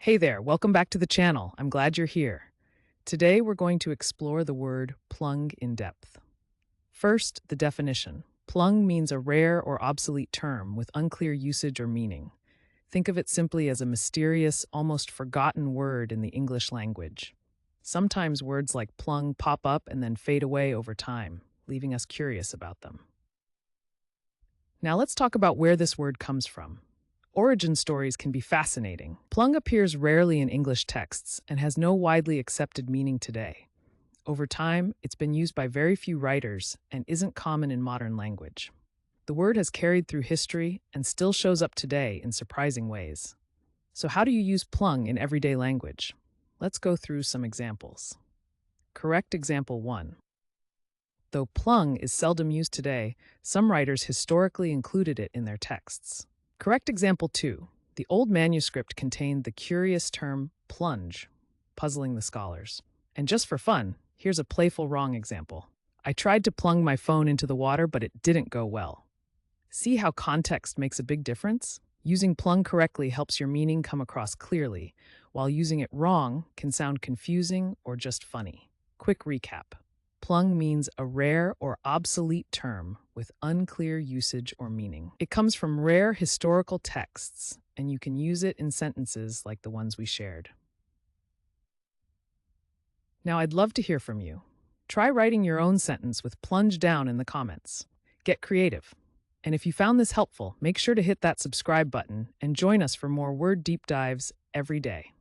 Hey there, welcome back to the channel. I'm glad you're here. Today we're going to explore the word plung in depth. First, the definition. Plung means a rare or obsolete term with unclear usage or meaning. Think of it simply as a mysterious, almost forgotten word in the English language. Sometimes words like plung pop up and then fade away over time, leaving us curious about them. Now let's talk about where this word comes from. Origin stories can be fascinating. Plung appears rarely in English texts and has no widely accepted meaning today. Over time, it's been used by very few writers and isn't common in modern language. The word has carried through history and still shows up today in surprising ways. So how do you use plung in everyday language? Let's go through some examples. Correct example 1. Though plung is seldom used today, some writers historically included it in their texts. Correct example 2. The old manuscript contained the curious term plunge, puzzling the scholars. And just for fun, here's a playful wrong example. I tried to plung my phone into the water, but it didn't go well. See how context makes a big difference? Using plung correctly helps your meaning come across clearly, while using it wrong can sound confusing or just funny. Quick recap. Plung means a rare or obsolete term with unclear usage or meaning. It comes from rare historical texts, and you can use it in sentences like the ones we shared. Now, I'd love to hear from you. Try writing your own sentence with plunge down in the comments. Get creative. And if you found this helpful, make sure to hit that subscribe button and join us for more word deep dives every day.